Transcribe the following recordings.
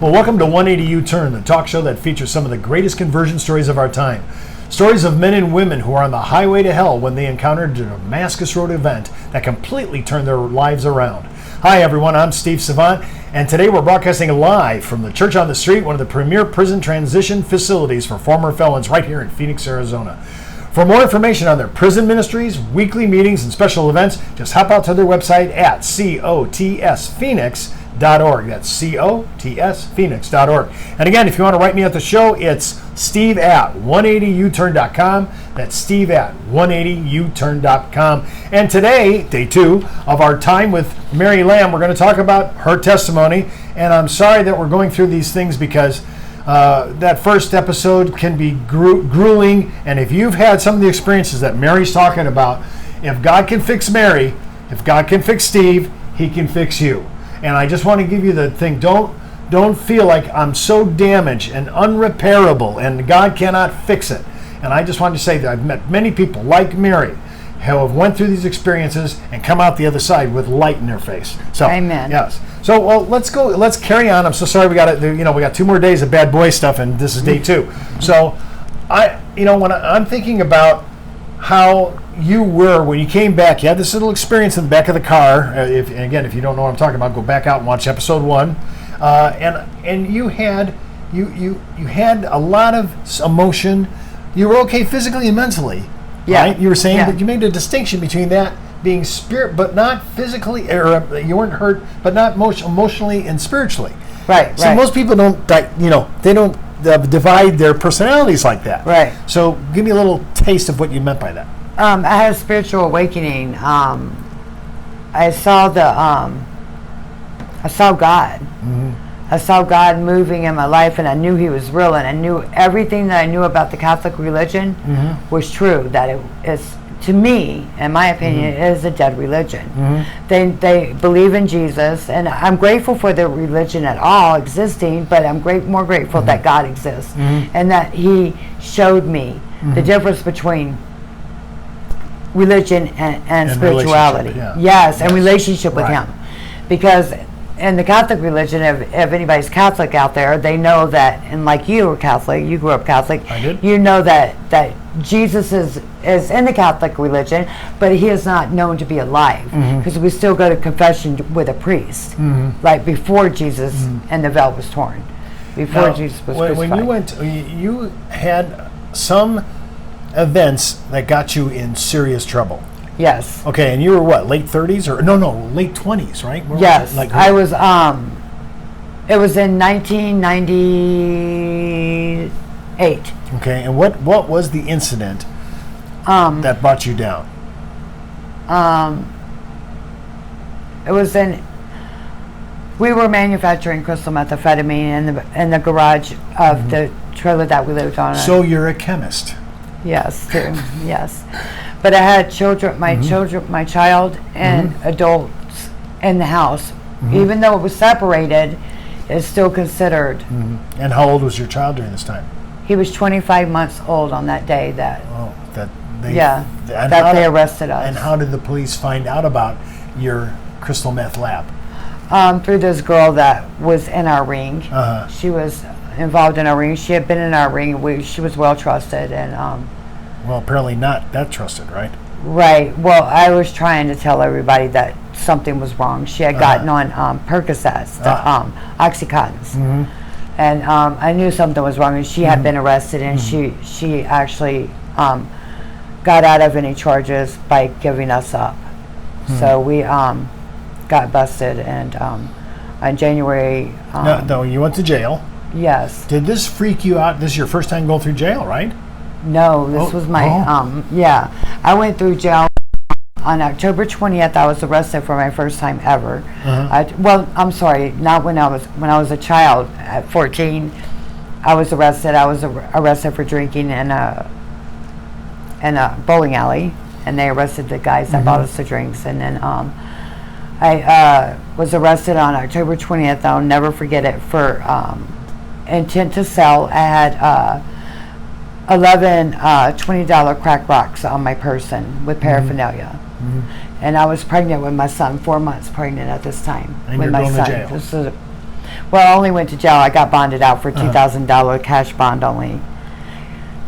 Well, welcome to 180 U-Turn, the talk show that features some of the greatest conversion stories of our time. Stories of men and women who are on the highway to hell when they encountered a Damascus Road event that completely turned their lives around. Hi everyone, I'm Steve Savant, and today we're broadcasting live from the Church on the Street, one of the premier prison transition facilities for former felons right here in Phoenix, Arizona. For more information on their prison ministries, weekly meetings, and special events, just hop out to their website at cotsPhoenix.org. That's cotsPhoenix.org. And again, if you want to write me at the show, it's Steve at 180uturn.com. That's Steve at 180uturn.com. And today, day 2 of our time with Mary Lamb, we're going to talk about her testimony. And I'm sorry that we're going through these things because that first episode can be grueling. And if you've had some of the experiences that Mary's talking about, if God can fix Mary, if God can fix Steve, he can fix you. And I just want to give you the thing. Don't feel like I'm so damaged and unrepairable and God cannot fix it. And I just wanted to say that I've met many people like Mary who have went through these experiences and come out the other side with light in their face. So, amen. Yes. So, well, let's go. Let's carry on. I'm so sorry we got we got 2 more days of bad boy stuff, and this is day 2. So, when I'm thinking about how you were when you came back, you had this little experience in the back of the car. If you don't know what I'm talking about, go back out and watch episode 1. And you had a lot of emotion. You were okay physically and mentally. Yeah. Right? You were saying that you made a distinction between that being spirit, but not physically, or you weren't hurt, but not emotionally and spiritually. Right. So most people don't, they don't divide their personalities like that. Right. So give me a little taste of what you meant by that. I had a spiritual awakening. I saw God. Mm-hmm. I saw God moving in my life, and I knew He was real, and I knew everything that I knew about the Catholic religion was true. That it is, to me, in my opinion, it is a dead religion. Mm-hmm. They believe in Jesus, and I'm grateful for their religion at all existing, but I'm more grateful that God exists, and that He showed me the difference between religion and spirituality. Yes, and relationship with Him. Because in the Catholic religion, if anybody's Catholic out there, they know that, and like you were Catholic, you grew up Catholic, I did. You know that Jesus is in the Catholic religion, but He is not known to be alive, because we still go to confession with a priest, like before Jesus and the veil was torn, before Jesus was crucified. When you went, you had some events that got you in serious trouble. Yes. Okay, and you were what, late 30s or no, late 20s, right? Yes. I was. It was in 1998. Okay, and what was the incident that brought you down? It was we were manufacturing crystal methamphetamine in the garage of the trailer that we lived on. So you're a chemist. Yes, yes. But I had children, my child and adults in the house. Even though it was separated, it's still considered. And how old was your child during this time? He was 25 months old on that day that they arrested us. And how did the police find out about your crystal meth lab? Through this girl that was in our ring. She was involved in our ring. She had been in our ring. She was well trusted, and well, apparently not that trusted, right? Right. Well, I was trying to tell everybody that something was wrong. She had gotten on Percocets, Oxycontins, and I knew something was wrong. And she had been arrested, and she actually got out of any charges by giving us up. So we got busted, and on January. No, you went to jail. Yes. Did this freak you out? This is your first time going through jail, right? No, this was my, I went through jail on October 20th. I was arrested for my first time ever. I'm sorry, not when I was a child. At 14, I was arrested. I was arrested for drinking in a bowling alley, and they arrested the guys that bought us the drinks. And then I was arrested on October 20th. I'll never forget it, for intent to sell. I had 11 $20 crack rocks on my person with paraphernalia. And I was pregnant with my son, 4 months pregnant at this time. And with you're my going son. to jail. Well, I only went to jail. I got bonded out for $2,000 cash bond only.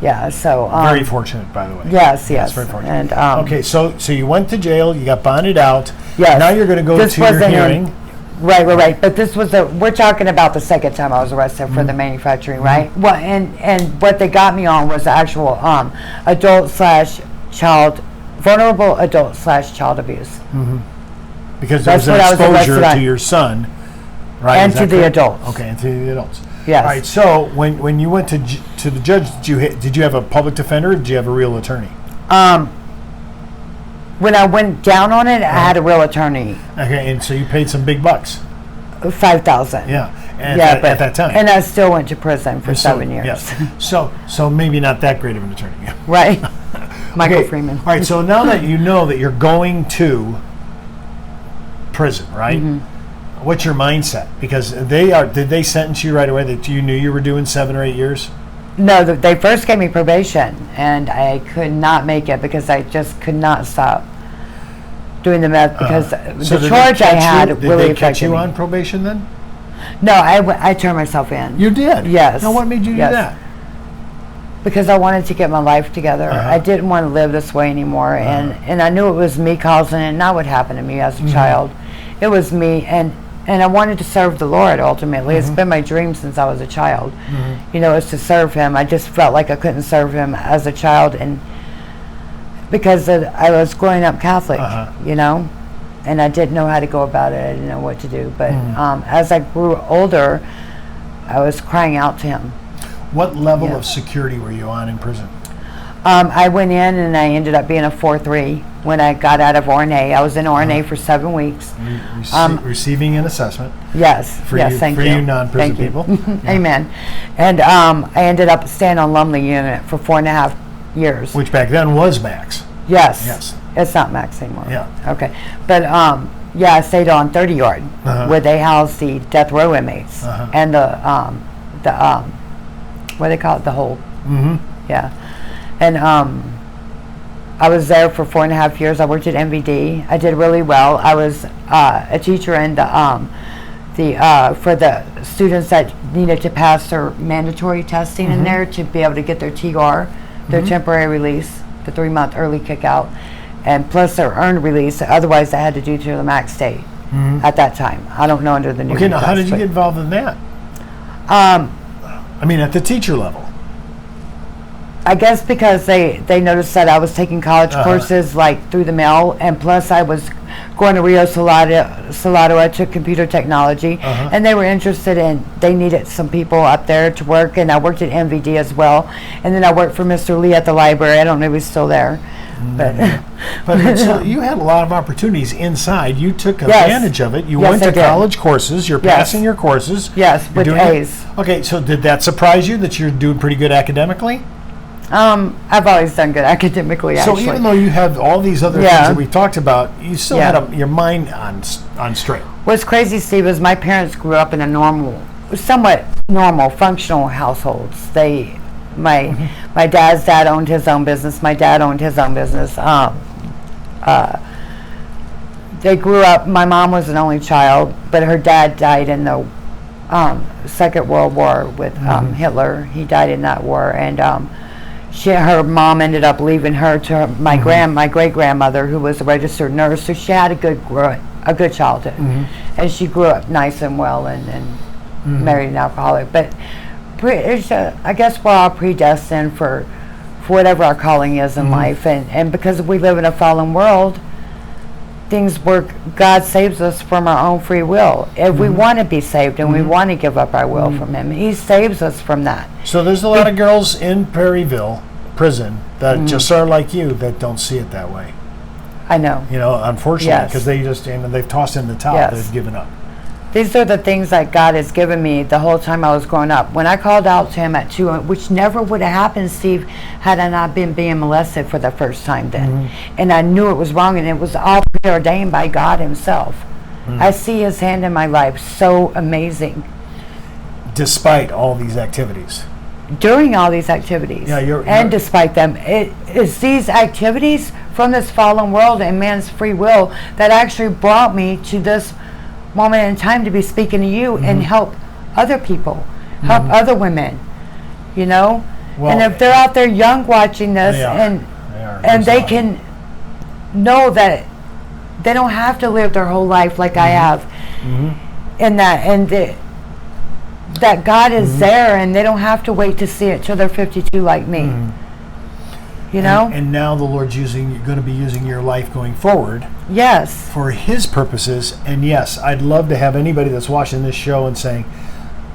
Yeah, so very fortunate, by the way. Yes, That's very fortunate. And okay, so you went to jail, you got bonded out. Yes. Now you're going to go to your hearing. Right. But this was we're talking about the second time I was arrested for the manufacturing, right? Well, and what they got me on was the actual vulnerable adult/child abuse. Because there was an exposure to your son, right? And to the adults. Okay, and to the adults. Yes. All right. So when you went to the judge, did you have a public defender? Or did you have a real attorney? When I went down on it, I had a real attorney. Okay, and so you paid some big bucks. $5,000. Yeah. At that time. And I still went to prison for 7 years. Yes. So maybe not that great of an attorney. Right. Michael Freeman. All right. So now that you know that you're going to prison, right? What's your mindset? Because did they sentence you right away that you knew you were doing 7 or 8 years? No, they first gave me probation, and I could not make it because I just could not stop doing the meth because the charge I had really affected me. Did they catch you on probation then? No, I turned myself in. You did? Yes. Now what made you do that? Because I wanted to get my life together. I didn't want to live this way anymore, and I knew it was me causing it, not what happened to me as a child. It was me, and I wanted to serve the Lord ultimately. It's been my dream since I was a child. You know, it's to serve Him. I just felt like I couldn't serve Him as a child, and because I was growing up Catholic, you know, and I didn't know how to go about it. I didn't know what to do. But as I grew older, I was crying out to Him. What level of security were you on in prison? I went in and I ended up being a 4-3 when I got out of RNA. I was in RNA for 7 weeks. Receiving an assessment. Yes. Thank you. For you non-prison people. Amen. And I ended up staying on Lumley unit for 4.5 years. Which back then was max. Yes. It's not max anymore. Yeah. Okay. But I stayed on 30 yard where they housed the death row inmates and the what do they call it? The hold. Yeah. And I was there for 4.5 years. I worked at MVD. I did really well. I was a teacher in for the students that needed to pass their mandatory testing in there to be able to get their TR, their temporary release, the 3-month early kick out, and plus their earned release. Otherwise, I had to do to the max state at that time. I don't know under the new. Okay, now how did you get involved in that? I mean, at the teacher level. I guess because they noticed that I was taking college courses like through the mail, and plus I was going to Rio Salado. I took computer technology, and they were interested in. They needed some people up there to work, and I worked at MVD as well. And then I worked for Mr. Lee at the library. I don't know if he's still there, but so you had a lot of opportunities inside. You took advantage of it. You went to college courses. You're passing your courses. Yes, with A's. Okay, so did that surprise you that you're doing pretty good academically? I've always done good academically, actually. So even though you have all these other things that we talked about, you still had your mind on straight. What's crazy, Steve, is my parents grew up in a somewhat normal, functional households. My dad's dad owned his own business. My dad owned his own business. They grew up. My mom was an only child, but her dad died in the Second World War with Hitler. He died in that war, and her mom ended up leaving her to my great grandmother, who was a registered nurse. So she had a good childhood, and she grew up nice and well, and married an alcoholic. But I guess we're all predestined for whatever our calling is in life, and because we live in a fallen world, things work. God saves us from our own free will. If we want to be saved and we want to give up our will from Him, He saves us from that. So there's a lot of girls in Perryville prison that just are like you that don't see it that way. I know. You know, unfortunately, because they've tossed in the towel. They've given up. These are the things that God has given me the whole time I was growing up. When I called out to Him at 2, which never would have happened, Steve, had I not been being molested for the first time then. And I knew it was wrong, and it was all preordained by God Himself. I see His hand in my life, so amazing. Despite all these activities. During all these activities. And despite them. It's these activities from this fallen world and man's free will that actually brought me to this moment in time to be speaking to you and help other people, help other women, you know. Well, and if they're out there young watching this, and they can know that they don't have to live their whole life like I have, and that God is there, and they don't have to wait to see it till they're 52 like me. You know? And now the Lord's going to be using your life going forward. Yes. For His purposes. And yes, I'd love to have anybody that's watching this show and saying,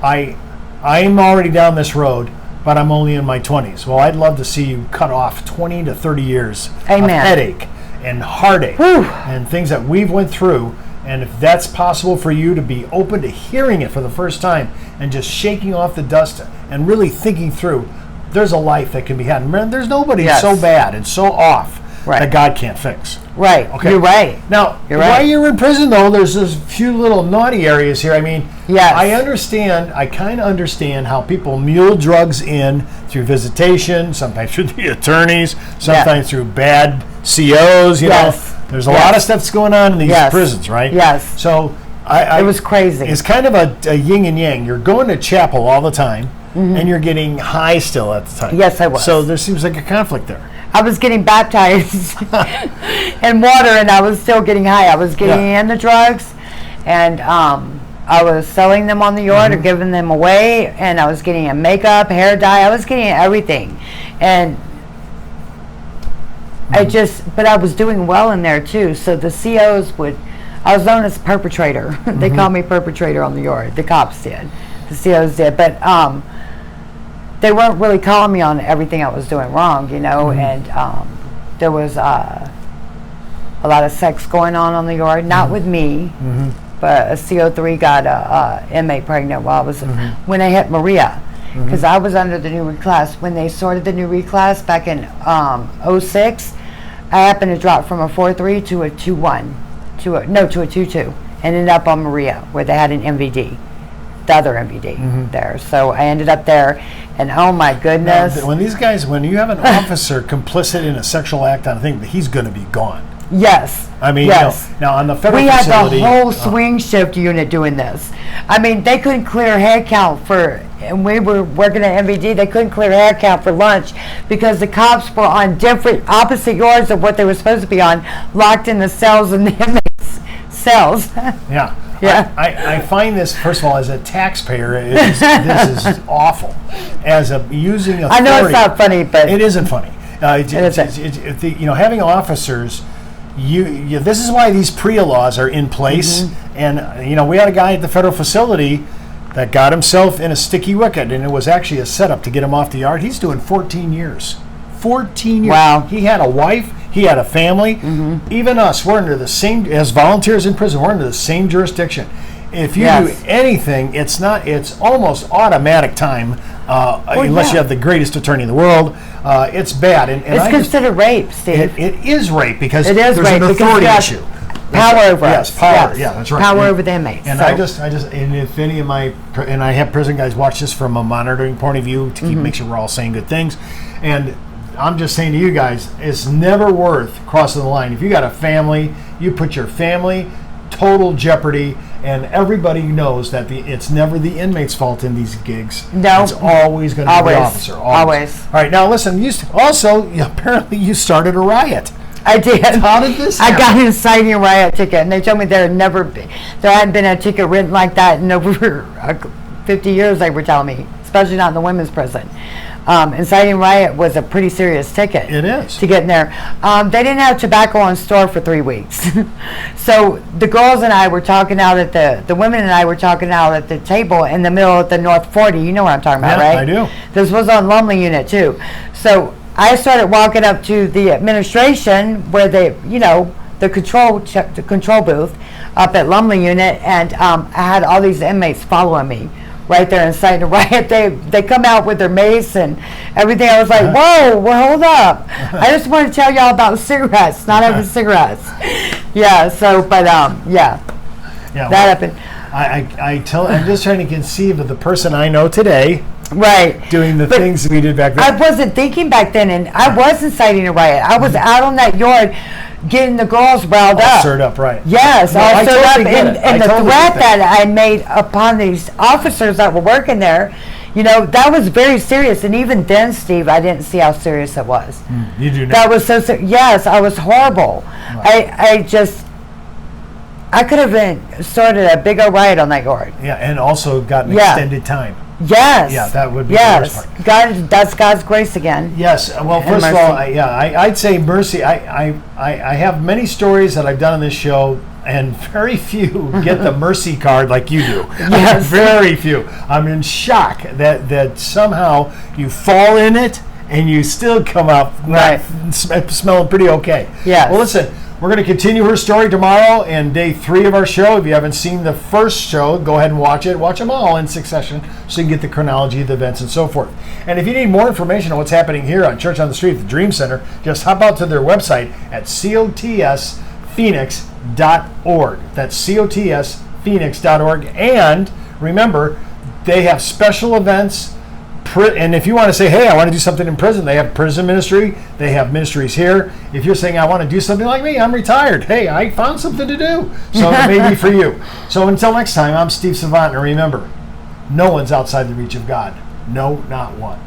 I'm already down this road, but I'm only in my 20s. Well, I'd love to see you cut off 20 to 30 years of headache and heartache and things that we've went through. And if that's possible for you to be open to hearing it for the first time and just shaking off the dust and really thinking through, there's a life that can be had. And there's nobody so bad and so off that God can't fix. Right. Okay. You're right. Now, while you're in prison, though, there's a few little naughty areas here. I mean, I kind of understand how people mule drugs in through visitation, sometimes through the attorneys, sometimes through bad COs, you know. There's a lot of stuff that's going on in these prisons, right? Yes. So it was crazy. It's kind of a yin and yang. You're going to chapel all the time, and you're getting high still at the time. Yes, I was. So there seems like a conflict there. I was getting baptized in water, and I was still getting high. I was getting in the drugs, and I was selling them on the yard or giving them away, and I was getting a makeup, hair dye. I was getting everything, and but I was doing well in there too. So the COs I was known as perpetrator. They called me perpetrator on the yard. The cops did, the COs did, but they weren't really calling me on everything I was doing wrong, you know. And there was a lot of sex going on the yard, not with me, but a CO3 got a inmate pregnant while I was when I hit Maria. Because I was under the new reclass. When they started the new reclass back in 06, I happened to drop from a 4.3 to a 2.1, to a 2.2. Ended up on Maria, where they had an MVD, the other MVD there. So I ended up there, and oh my goodness. Now, when you have an officer complicit in a sexual act on a thing, he's going to be gone. Yes. I mean, now on the federal facility, we had the whole swing shift unit doing this. I mean, they couldn't clear head count and we were working at MVD, they couldn't clear head count for lunch because the cops were on different opposite yards of what they were supposed to be on, locked in the cells and the inmates' cells. Yeah. I find this, first of all, as a taxpayer, this is awful. As using authority. I know it's not funny, but it isn't funny. Having officers. This is why these PREA laws are in place, and we had a guy at the federal facility that got himself in a sticky wicket, and it was actually a setup to get him off the yard. He's doing 14 years. 14 years. Wow. He had a wife. He had a family. Even us, we're under the same, as volunteers in prison, we're under the same jurisdiction. If you do anything, it's almost automatic time, unless you have the greatest attorney in the world. It's bad. And it's considered rape, Steve. It is rape because there's an authority issue. Power over us. Yes, power. Yeah, that's right. Power over the inmates. And and if any of and I have prison guys watch this from a monitoring point of view to make sure we're all saying good things. And I'm just saying to you guys, it's never worth crossing the line. If you got a family, you put your family total jeopardy, and everybody knows that it's never the inmate's fault in these gigs. No. It's always going to be the officer. Always. All right, now listen, apparently you started a riot. I did. How did this happen? I got an inciting riot ticket, and they told me there hadn't been a ticket written like that in over 50 years, they were telling me, especially not in the women's prison. Inciting riot was a pretty serious ticket. It is. To get in there. They didn't have tobacco on store for 3 weeks. So the girls and I were talking out the women and I were talking out at the table in the middle of the North 40. You know what I'm talking about, right? I do. This was on Lumley Unit too. So I started walking up to the administration where the control booth up at Lumley Unit, and I had all these inmates following me right there inside the riot. They come out with their mace and everything. I was like, whoa, well, hold up. I just want to tell y'all about cigarettes, not having cigarettes. Yeah, so, but, that happened. I'm just trying to conceive of the person I know today. Right. Doing the things we did back then. I wasn't thinking back then, and I was inciting a riot. I was out on that yard getting the girls riled All up. stirred up, right. Yes, No, all I stirred totally up. get it. I And the totally threat get that. that I made upon these officers that were working there, you know, that was very serious. And even then, Steve, I didn't see how serious it was. You do That not. was so yes, I was horrible. I could have been started a bigger riot on that yard. Yeah, and also got an Yeah. extended time. Yes. Yeah, that would be the worst yes. part. God, that's God's grace again. Yes. Well, And first of mercy. all, I'd say mercy. I have many stories that I've done on this show, and very few get the mercy card like you do. Yes. Very few. I'm in shock that somehow you fall in it and you still come out Right. smelling pretty okay. Yes. Well, listen. We're going to continue her story tomorrow in day 3 of our show. If you haven't seen the first show, go ahead and watch it. Watch them all in succession so you can get the chronology of the events and so forth. And if you need more information on what's happening here on Church on the Street at the Dream Center, just hop out to their website at cotsphoenix.org. That's cotsphoenix.org. And remember, they have special events. And if you want to say, hey, I want to do something in prison, they have prison ministry. They have ministries here. If you're saying, I want to do something like me, I'm retired. Hey, I found something to do. So it may be for you. So until next time, I'm Steve Savant. And remember, no one's outside the reach of God. No, not one.